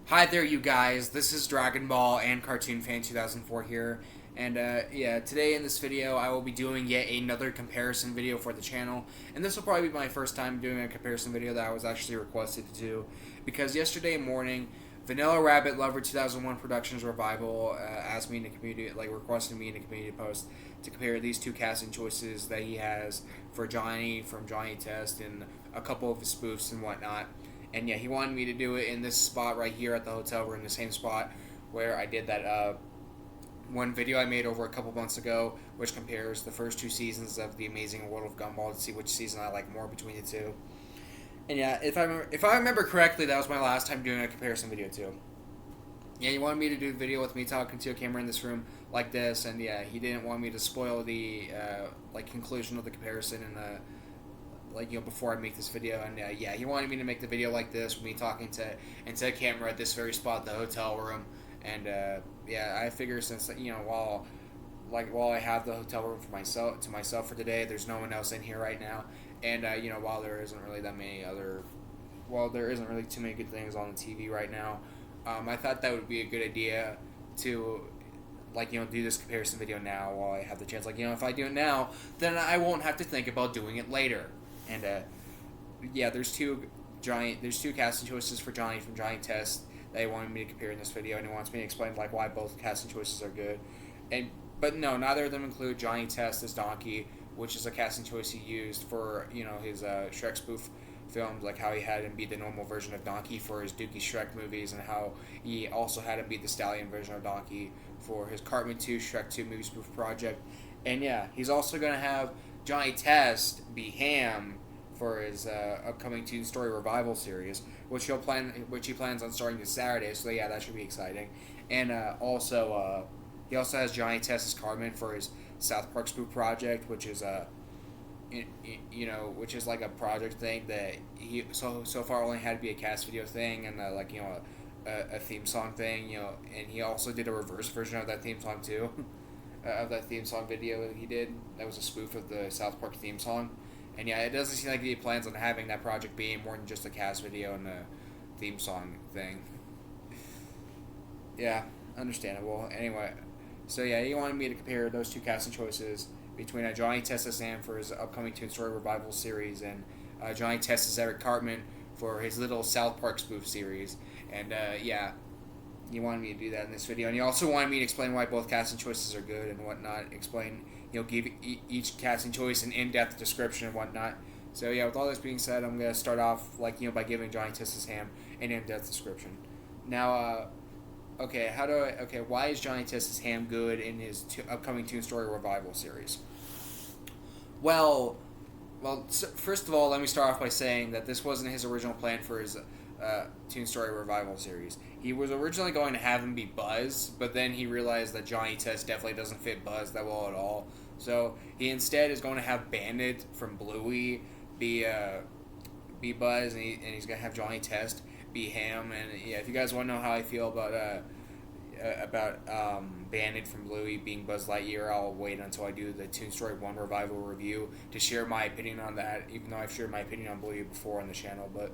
Hi there, you guys. This is Dragon Ball and Cartoon Fan 2004 here. And yeah, today in this video, I will be doing yet another comparison video for the channel. And this will probably be my first time doing a comparison video that I was actually requested to do. Because yesterday morning, Vanilla Rabbit Lover 2001 Productions Revival asked me in the community, requested me in the community post to compare these two casting choices that he has for Johnny from Johnny Test and a couple of his spoofs and whatnot. And yeah, he wanted me to do it in this spot right here at the hotel. We're in the same spot where I did that one video I made over a couple months ago, which compares the first two seasons of The Amazing World of Gumball to see which season I like more between the two. And yeah, if I remember correctly, that was my last time doing a comparison video too. Yeah, he wanted me to do a video with me talking to a camera in this room like this, and yeah, he didn't want me to spoil the conclusion of the comparison and before I make this video. And yeah, he wanted me to make the video like this with me talking to into a camera at this very spot, the hotel room. And yeah, I figure since while I have the hotel room for myself for today, there's no one else in here right now. And while there isn't really there isn't really too many good things on the TV right now, I thought that would be a good idea to do this comparison video now while I have the chance. If I do it now, then I won't have to think about doing it later. And yeah, there's two casting choices for Johnny from Johnny Test that he wanted me to compare in this video, and he wants me to explain why both casting choices are good. But no, neither of them include Johnny Test as Donkey, which is a casting choice he used for his Shrek spoof films, like how he had him be the normal version of Donkey for his Dookie Shrek movies, and how he also had him be the Stallion version of Donkey for his Cartman 2 Shrek 2 movie spoof project. And yeah, he's also going to have Johnny Test be Hamm for his upcoming Toon Story Revival series, which he plans on starting this Saturday. So yeah, that should be exciting. And he also has Johnny Test as Cartman for his South Park spoof project, which is which is like a project thing that he so far only had to be a cast video thing and a theme song thing. And he also did a reverse version of that theme song too. Of that theme song video that he did. That was a spoof of the South Park theme song. And yeah, it doesn't seem like he plans on having that project be more than just a cast video and a theme song thing. Yeah, understandable. Anyway, so yeah, he wanted me to compare those two casting choices between Johnny Test as Sam for his upcoming Toon Story Revival series and Johnny Test as Eric Cartman for his little South Park spoof series. And yeah, he wanted me to do that in this video, and he also wanted me to explain why both casting choices are good and whatnot. Explain, give each casting choice an in-depth description and whatnot. So yeah, with all this being said, I'm gonna start off by giving Johnny Test's Ham an in-depth description. Now, why is Johnny Test's Ham good in his upcoming Toon Story Revival series? Well, first of all, let me start off by saying that this wasn't his original plan for his Toon Story Revival series. He was originally going to have him be Buzz, but then he realized that Johnny Test definitely doesn't fit Buzz that well at all. So he instead is going to have Bandit from Bluey be Buzz, and he's going to have Johnny Test be Hamm. And yeah, if you guys want to know how I feel about Bandit from Bluey being Buzz Lightyear, I'll wait until I do the Toon Story 1 Revival review to share my opinion on that, even though I've shared my opinion on Bluey before on the channel. But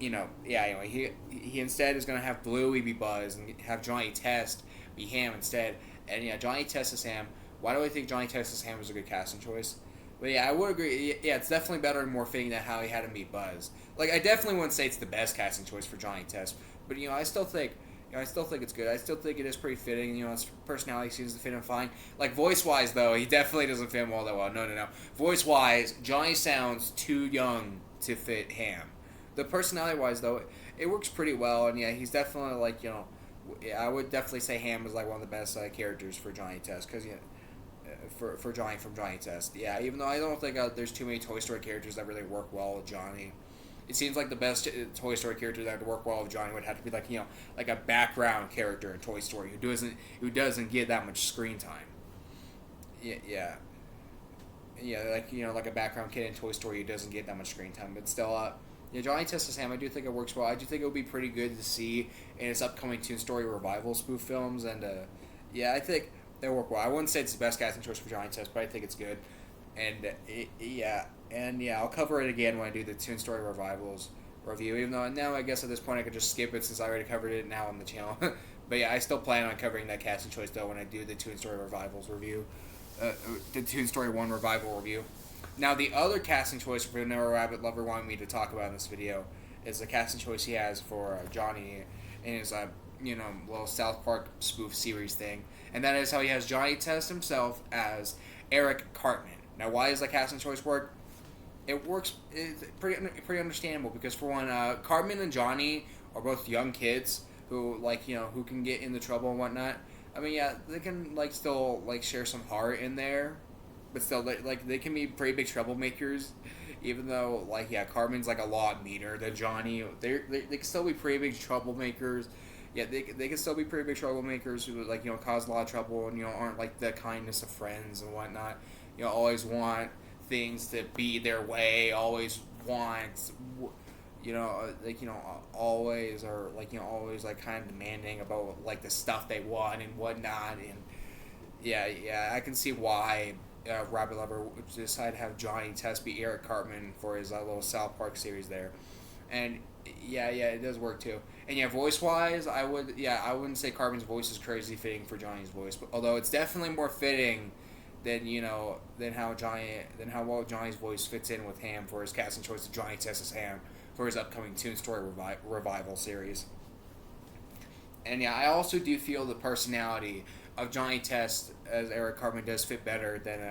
anyway, he instead is going to have Bluey be Buzz and have Johnny Test be Hamm instead. And yeah, Johnny Test is Hamm. Why do I think Johnny Test is Hamm is a good casting choice? But yeah, I would agree. Yeah, it's definitely better and more fitting than how he had him be Buzz. I definitely wouldn't say it's the best casting choice for Johnny Test, but I still think it's good. I still think it is pretty fitting. His personality seems to fit him fine. Voice-wise, though, he definitely doesn't fit him all that well. No. Voice-wise, Johnny sounds too young to fit Hamm. The personality-wise, though, it works pretty well, and yeah, he's definitely I would definitely say Hamm is one of the best characters for Johnny Test, because for Johnny from Johnny Test. Yeah, even though I don't think there's too many Toy Story characters that really work well with Johnny. It seems like the best Toy Story character that would work well with Johnny would have to be a background character in Toy Story who doesn't get that much screen time. Yeah. Like a background kid in Toy Story who doesn't get that much screen time, but still, Johnny Test as Ham, I do think it works well. I do think it would be pretty good to see in its upcoming Toon Story Revival spoof films, and yeah, I think they work well. I wouldn't say it's the best casting choice for Johnny Test, but I think it's good. And yeah, I'll cover it again when I do the Toon Story Revivals review. Even though now I guess at this point I could just skip it since I already covered it now on the channel. But yeah, I still plan on covering that casting choice though when I do the Toon Story Revivals review, the Toon Story 1 Revival review. Now the other casting choice Vanilla Rabbit Lover wanted me to talk about in this video is the casting choice he has for Johnny in his little South Park spoof series thing, and that is how he has Johnny Test himself as Eric Cartman. Now why does that casting choice work? It works. It's pretty understandable because for one, Cartman and Johnny are both young kids who who can get into trouble and whatnot. I mean, yeah, they can still share some heart in there, but still they can be pretty big troublemakers. Even though Cartman's a lot meaner than Johnny, they can still be pretty big troublemakers. Yeah, they can still be pretty big troublemakers who cause a lot of trouble and aren't the kindness of friends and whatnot. Always want things to be their way. Always want always are always kind of demanding about the stuff they want and whatnot. And yeah, I can see why Rabbit Lover decided to have Johnny Test be Eric Cartman for his little South Park series there. And yeah, it does work too. And yeah, voice wise, I wouldn't say Cartman's voice is crazy fitting for Johnny's voice, but although it's definitely more fitting than how well Johnny's voice fits in with Hamm for his casting choice of Johnny Test as Hamm for his upcoming Toon Story Revival series. And yeah, I also do feel the personality of Johnny Test as Eric Cartman does fit better than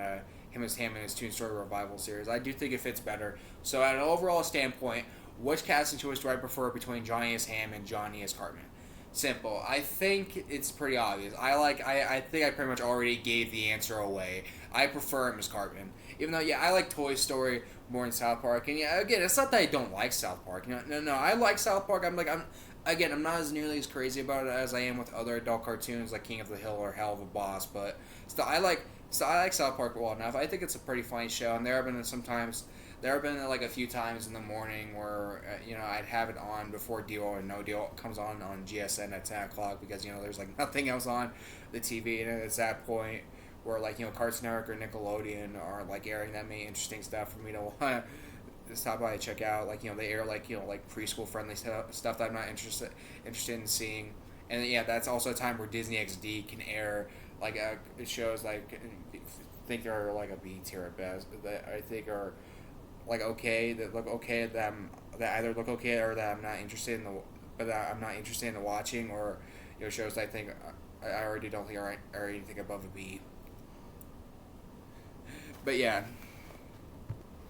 him as Hamm in his Toon Story Revival series. I do think it fits better. So at an overall standpoint, which casting choice do I prefer between Johnny as Hamm and Johnny as Cartman? Simple. I think it's pretty obvious. I think I pretty much already gave the answer away. I prefer him as Cartman. Even though, I like Toy Story more than South Park. And yeah, again, it's not that I don't like South Park. No, I like South Park. I'm not as nearly as crazy about it as I am with other adult cartoons like King of the Hill or Hell of a Boss. But still, I like South Park well enough. I think it's a pretty funny show. And there have been a few times in the morning where I'd have it on before Deal or No Deal comes on GSN at 10 o'clock because there's nothing else on the TV, and it's that point where Cartoon Network or Nickelodeon are airing that many interesting stuff for me to want to stop by and check out. They air preschool friendly stuff that I'm not interested in seeing. And yeah, that's also a time where Disney XD can air shows think are a B tier at best that I think are okay, that look okay, that either look okay or that I'm not interested in watching, or shows that I think I already don't think are anything above a B. But yeah,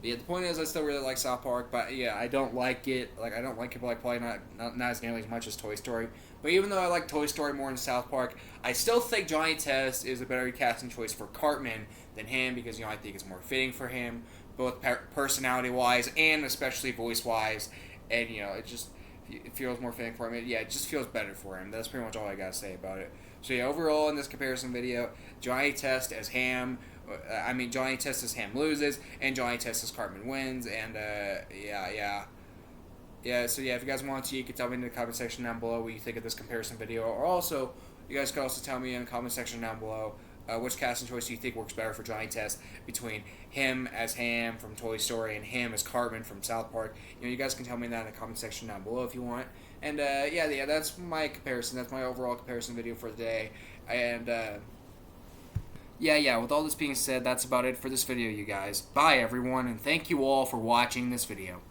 the point is I still really like South Park, but yeah, I don't like it. I don't like it, but probably not as nearly as much as Toy Story. But even though I like Toy Story more than South Park, I still think Johnny Test is a better casting choice for Cartman than him because I think it's more fitting for him, both personality wise and especially voice wise, and it feels more fitting for him. It just feels better for him. That's pretty much all I gotta say about it. So yeah, overall in this comparison video, Johnny Test as Hamm. Johnny Test as Hamm loses, and Johnny Test as Cartman wins, and so yeah, if you guys want to, you can tell me in the comment section down below what you think of this comparison video, or also, you guys could also tell me in the comment section down below which casting choice do you think works better for Johnny Test between him as Hamm from Toy Story and him as Cartman from South Park. You guys can tell me that in the comment section down below if you want. And yeah, that's my comparison. That's my overall comparison video for the day. And yeah, with all this being said, that's about it for this video, you guys. Bye, everyone, and thank you all for watching this video.